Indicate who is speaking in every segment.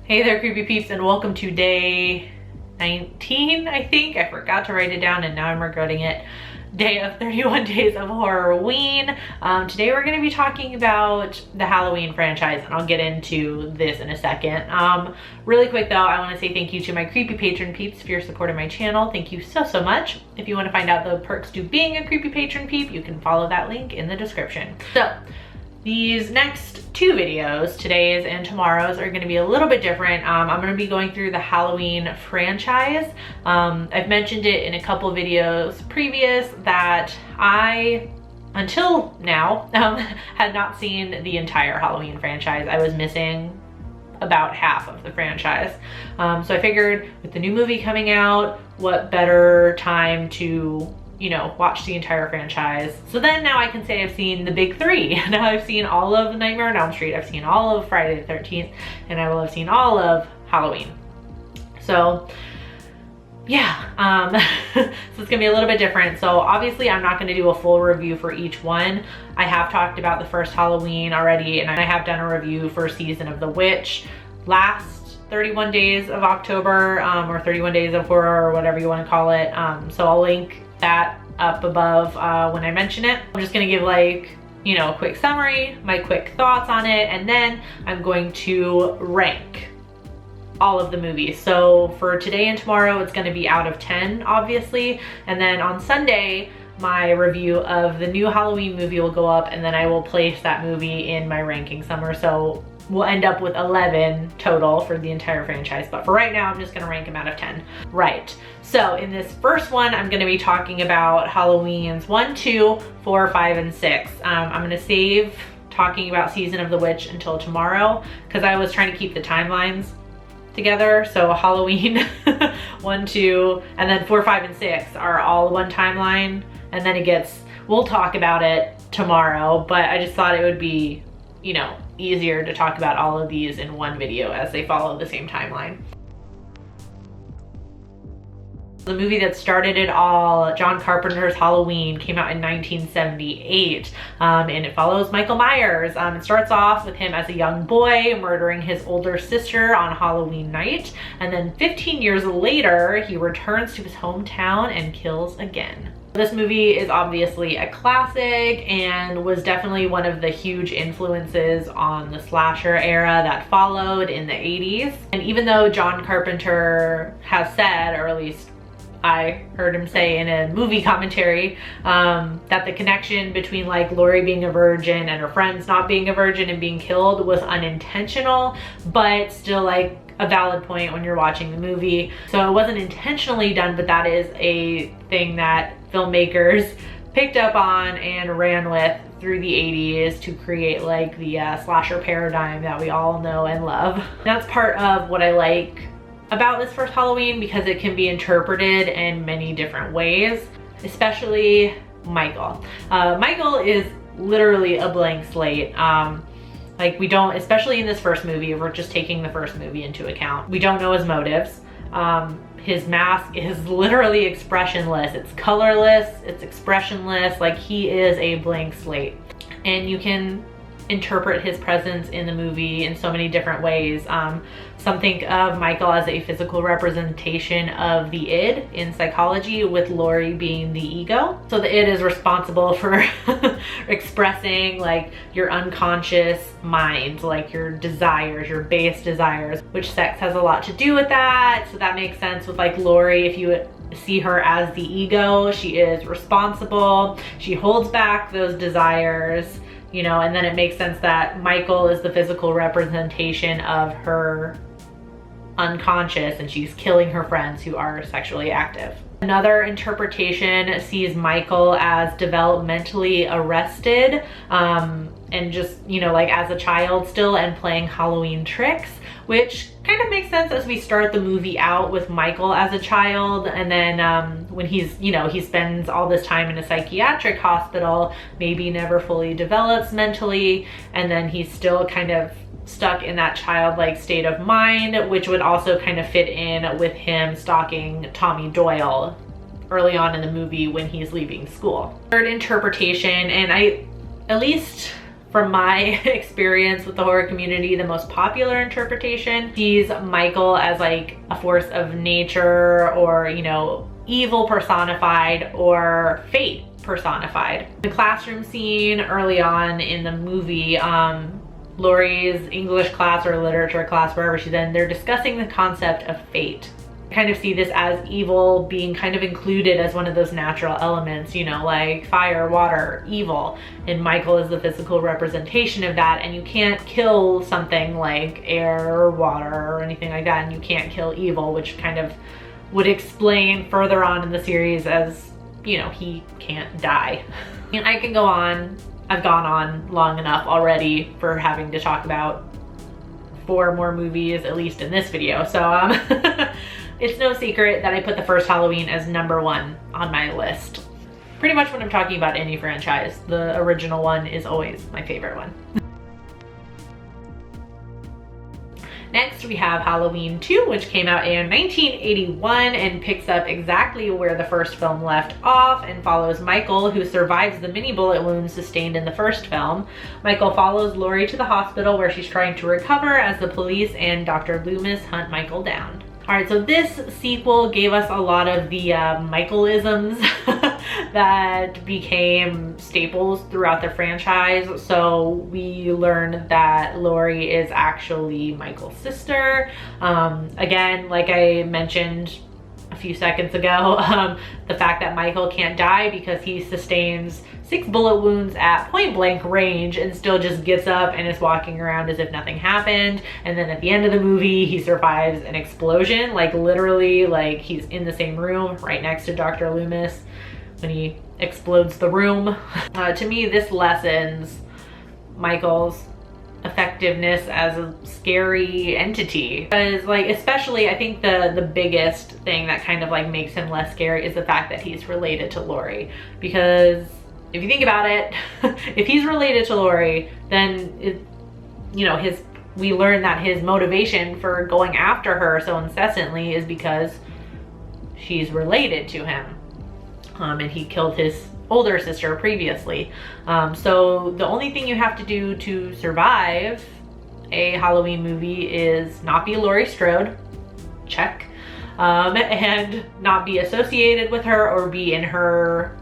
Speaker 1: Hey there, creepy peeps, and welcome to day 19, I think. I forgot to write it down and now I'm regretting it. Day of 31 days of Horrorween. Today we're going to be talking about the Halloween franchise, and I'll get into this in a second. Really quick though, I want to say thank you to my creepy patron peeps for your support of my channel. Thank you so much. If you want to find out the perks to being a creepy patron peep, you can follow that link in the description. So these next two videos, today's and tomorrow's, are going to be a little bit different. I'm going to be going through the Halloween franchise. I've mentioned it in a couple videos previous that I, until now, had not seen the entire Halloween franchise. I was missing about half of the franchise. So I figured with the new movie coming out, what better time to watch the entire franchise. So then now I can say I've seen the big three. Now I've seen all of Nightmare on Elm Street, I've seen all of Friday the 13th, and I will have seen all of Halloween. So yeah, so it's gonna be a little bit different. So obviously I'm not gonna do a full review for each one. I have talked about the first Halloween already, and I have done a review for Season of the Witch last 31 days of October, or 31 days of horror, or whatever you want to call it. So I'll link that up above when I mention it. I'm just gonna give a quick summary, my quick thoughts on it, and then I'm going to rank all of the movies. So for today and tomorrow, it's gonna be out of 10, obviously. And then on Sunday, my review of the new Halloween movie will go up, and then I will place that movie in my ranking somewhere. So we'll end up with 11 total for the entire franchise. But for right now, I'm just gonna rank them out of 10. Right, so in this first one, I'm gonna be talking about Halloweens 1, 2, 4, 5, and 6. I'm gonna save talking about Season of the Witch until tomorrow, because I was trying to keep the timelines together. So Halloween 1, 2, and then 4, 5, and 6 are all one timeline. And then we'll talk about it tomorrow, but I just thought it would be, easier to talk about all of these in one video as they follow the same timeline. The movie that started it all, John Carpenter's Halloween, came out in 1978, and it follows Michael Myers. It starts off with him as a young boy murdering his older sister on Halloween night, and then 15 years later, he returns to his hometown and kills again. This movie is obviously a classic and was definitely one of the huge influences on the slasher era that followed in the 80s. And even though John Carpenter has said, or at least I heard him say in a movie commentary, that the connection between Laurie being a virgin and her friends not being a virgin and being killed was unintentional, but still a valid point when you're watching the movie. So it wasn't intentionally done, but that is a thing that filmmakers picked up on and ran with through the 80s to create the slasher paradigm that we all know and love. That's part of what I like about this first Halloween, because it can be interpreted in many different ways, especially Michael. Michael is literally a blank slate. We don't, especially in this first movie, if we're just taking the first movie into account, we don't know his motives. His mask is literally expressionless. It's colorless, it's expressionless, he is a blank slate. And you can interpret his presence in the movie in so many different ways. Some think of Michael as a physical representation of the id in psychology, with Laurie being the ego. So the id is responsible for expressing your unconscious mind, your desires, your base desires, which sex has a lot to do with that. So that makes sense with Laurie. If you see her as the ego, she is responsible, she holds back those desires, and then it makes sense that Michael is the physical representation of her unconscious, and she's killing her friends who are sexually active. Another interpretation sees Michael as developmentally arrested, and just, as a child still, and playing Halloween tricks, which kind of makes sense as we start the movie out with Michael as a child, and then when he's, he spends all this time in a psychiatric hospital, maybe never fully develops mentally, and then he's still kind of stuck in that childlike state of mind, which would also kind of fit in with him stalking Tommy Doyle early on in the movie when he's leaving school. Third interpretation, and at least from my experience with the horror community, the most popular interpretation sees Michael as like a force of nature, or, you know, evil personified, or fate personified. The classroom scene early on in the movie, Laurie's English class or literature class, wherever she's in, they're discussing the concept of fate. I kind of see this as evil being kind of included as one of those natural elements, you know, like fire, water, evil, and Michael is the physical representation of that. And you can't kill something like air or water or anything like that, and you can't kill evil, which kind of would explain further on in the series as, you know, he can't die. And I can go on. I've gone on long enough already for having to talk about 4 more movies, at least in this video. So it's no secret that I put the first Halloween as #1 on my list. Pretty much when I'm talking about any franchise, the original one is always my favorite one. Next, we have Halloween 2, which came out in 1981 and picks up exactly where the first film left off and follows Michael, who survives the mini bullet wounds sustained in the first film. Michael follows Laurie to the hospital where she's trying to recover as the police and Dr. Loomis hunt Michael down. All right, so this sequel gave us a lot of the Michaelisms that became staples throughout the franchise. So we learned that Laurie is actually Michael's sister. Again, like I mentioned a few seconds ago, the fact that Michael can't die because he sustains 6 bullet wounds at point blank range and still just gets up and is walking around as if nothing happened. And then at the end of the movie, he survives an explosion, like literally, like he's in the same room right next to Dr. Loomis when he explodes the room. To me, this lessens Michael's effectiveness as a scary entity, because like, especially I think the biggest thing that kind of like makes him less scary is the fact that he's related to Laurie. Because if you think about it, if he's related to Laurie, then you know, we learn that his motivation for going after her so incessantly is because she's related to him, and he killed his older sister previously. So the only thing you have to do to survive a Halloween movie is not be Laurie Strode, check, and not be associated with her or be in her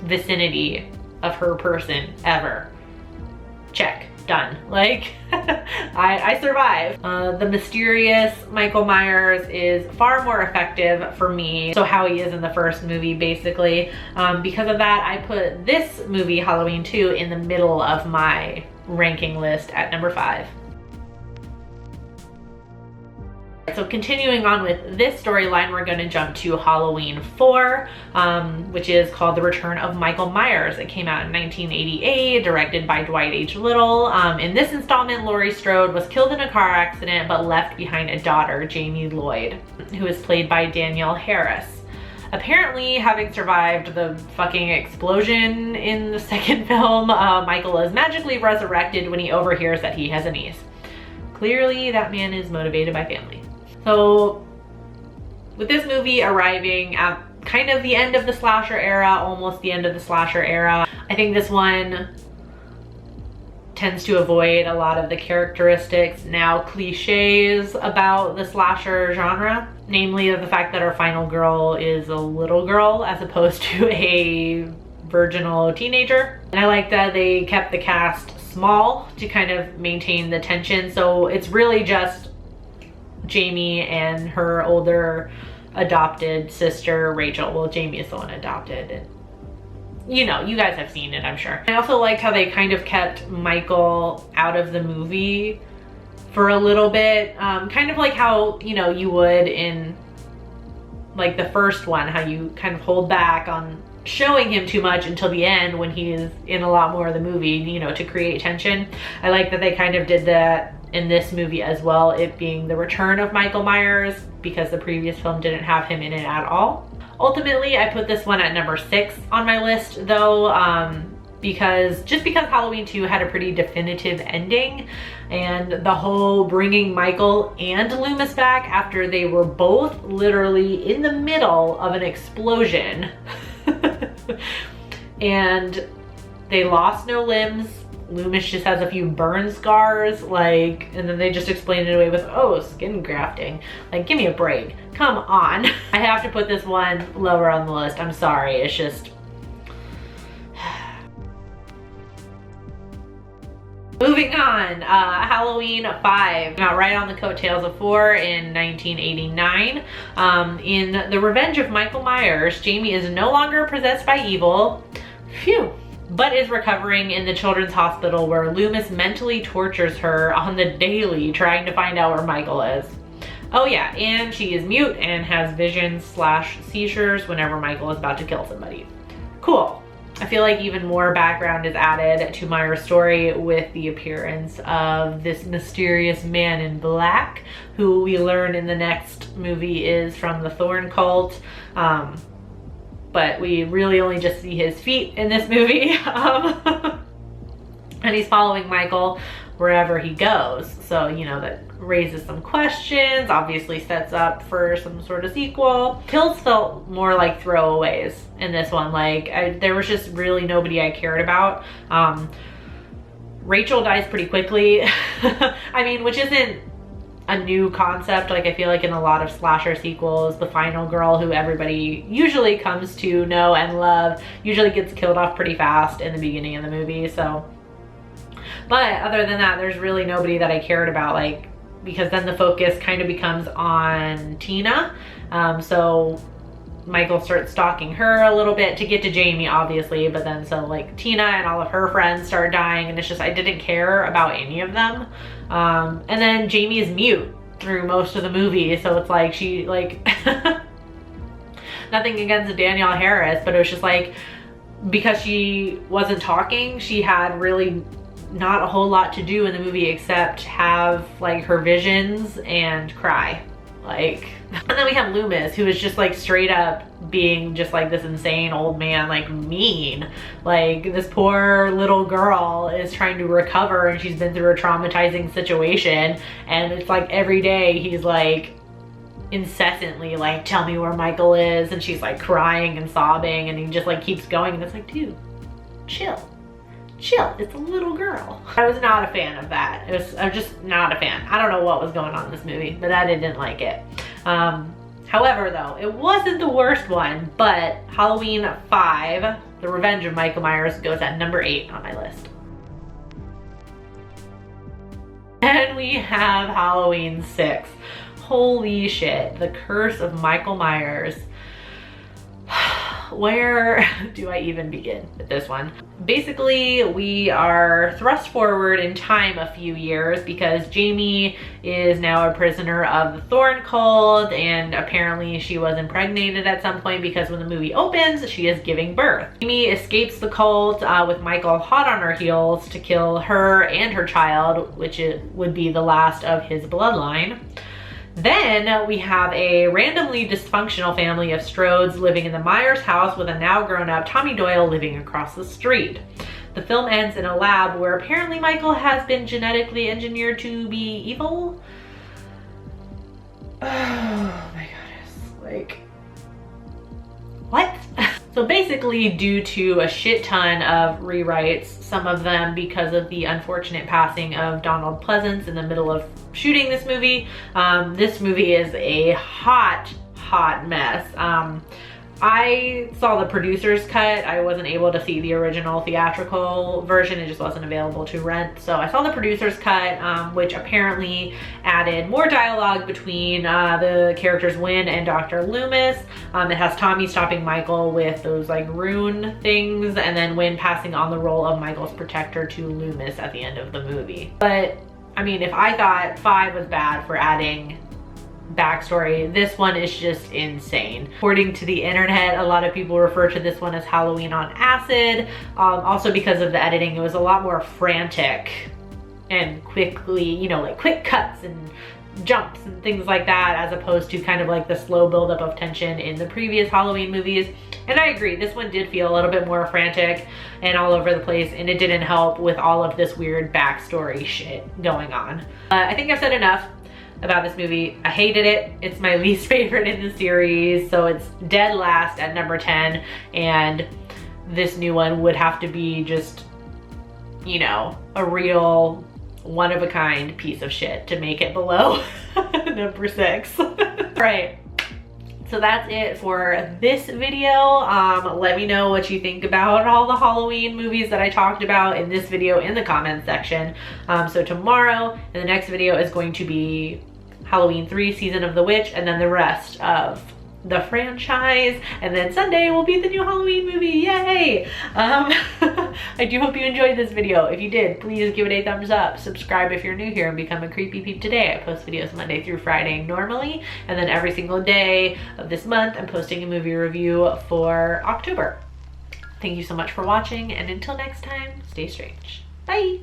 Speaker 1: vicinity of her person ever, check, done. Like, I survived. The mysterious Michael Myers is far more effective for me, so how he is in the first movie basically. Because of that, I put this movie, Halloween 2, in the middle of my ranking list at #5. So continuing on with this storyline, we're going to jump to Halloween 4, which is called The Return of Michael Myers. It came out in 1988, directed by Dwight H. Little. In this installment, Laurie Strode was killed in a car accident but left behind a daughter, Jamie Lloyd, who is played by Danielle Harris. Apparently, having survived the fucking explosion in the second film, Michael is magically resurrected when he overhears that he has a niece. Clearly, that man is motivated by family. So with this movie arriving at kind of the end of the slasher era, almost the end of the slasher era, I think this one tends to avoid a lot of the characteristics, now cliches, about the slasher genre. Namely, the fact that our final girl is a little girl as opposed to a virginal teenager. And I like that they kept the cast small to kind of maintain the tension. So it's really just Jamie and her older adopted sister, Rachel. Well, Jamie is the one adopted. And, you know, you guys have seen it, I'm sure. I also like how they kind of kept Michael out of the movie for a little bit. Kind of like how, you know, you would in like the first one, how you kind of hold back on showing him too much until the end when he's in a lot more of the movie, you know, to create tension. I like that they kind of did that in this movie as well, it being the return of Michael Myers, because the previous film didn't have him in it at all. Ultimately, I put this one at #6 on my list though, because Halloween 2 had a pretty definitive ending, and the whole bringing Michael and Loomis back after they were both literally in the middle of an explosion and they lost no limbs, Loomis just has a few burn scars, like, and then they just explain it away with, oh, skin grafting. Like, give me a break. Come on. I have to put this one lower on the list. I'm sorry, it's just... Moving on, Halloween 5, came out right on the coattails of 4 in 1989. In The Revenge of Michael Myers, Jamie is no longer possessed by evil, phew, but is recovering in the children's hospital where Loomis mentally tortures her on the daily trying to find out where Michael is. Oh yeah, and she is mute and has visions / seizures whenever Michael is about to kill somebody. Cool. I feel like even more background is added to Myers' story with the appearance of this mysterious man in black, who we learn in the next movie is from the Thorn cult. But we really only just see his feet in this movie. And he's following Michael wherever he goes. So, you know, that raises some questions, obviously sets up for some sort of sequel. Kills felt more like throwaways in this one. Like, there was just really nobody I cared about. Rachel dies pretty quickly. I mean, which isn't a new concept. Like, I feel like in a lot of slasher sequels, the final girl who everybody usually comes to know and love usually gets killed off pretty fast in the beginning of the movie. So, but other than that, there's really nobody that I cared about, like, because then the focus kind of becomes on Tina. So Michael starts stalking her a little bit to get to Jamie, obviously, but then so like Tina and all of her friends start dying, and it's just, I didn't care about any of them. And then Jamie is mute through most of the movie, so it's like she, like, nothing against Danielle Harris, but it was just like, because she wasn't talking, she had really not a whole lot to do in the movie except have like her visions and cry. Like, and then we have Loomis, who is just like straight up being just like this insane old man, like mean. Like, this poor little girl is trying to recover and she's been through a traumatizing situation, and it's like every day he's like incessantly like, tell me where Michael is, and she's like crying and sobbing, and he just like keeps going, and it's like, dude, chill, it's a little girl. I was not a fan of that. I'm just not a fan. I don't know what was going on in this movie, but I didn't like it. However, though, it wasn't the worst one, but Halloween 5, The Revenge of Michael Myers, goes at number 8 on my list. And we have Halloween 6. Holy shit, The Curse of Michael Myers. Where do I even begin with this one? Basically, we are thrust forward in time a few years because Jamie is now a prisoner of the Thorn cult, and apparently she was impregnated at some point because when the movie opens, she is giving birth. Jamie escapes the cult with Michael hot on her heels to kill her and her child, which would be the last of his bloodline. Then we have a randomly dysfunctional family of Strodes living in the Myers house with a now grown-up Tommy Doyle living across the street. The film ends in a lab where apparently Michael has been genetically engineered to be evil. Oh my goodness, like, what? So basically, due to a shit ton of rewrites, some of them because of the unfortunate passing of Donald Pleasance in the middle of shooting this movie is a hot mess. I saw the producer's cut. I wasn't able to see the original theatrical version. It just wasn't available to rent. So I saw the producer's cut, which apparently added more dialogue between the characters Wynn and Dr. Loomis. It has Tommy stopping Michael with those like rune things, and then Wynn passing on the role of Michael's protector to Loomis at the end of the movie. But I mean, if I thought 5 was bad for adding backstory, this one is just insane. According to the internet, a lot of people refer to this one as Halloween on acid. Also because of the editing, it was a lot more frantic and quickly, you know, like quick cuts and jumps and things like that, as opposed to kind of like the slow buildup of tension in the previous Halloween movies. And I agree, this one did feel a little bit more frantic and all over the place, and it didn't help with all of this weird backstory shit going on. I think I've said enough about this movie. I hated it. It's my least favorite in the series, so it's dead last at number 10, and this new one would have to be just you know, a real one-of-a-kind piece of shit to make it below number 6. Right. So that's it for this video. Let me know what you think about all the Halloween movies that I talked about in this video in the comments section. So tomorrow in the next video is going to be Halloween 3 Season of the Witch, and then the rest of the franchise, and then Sunday will be the new Halloween movie. Yay! I do hope you enjoyed this video. If you did, please give it a thumbs up, subscribe if you're new here, and become a creepy peep today. I post videos Monday through Friday normally, and then every single day of this month I'm posting a movie review for October. Thank you so much for watching, and until next time, stay strange. Bye!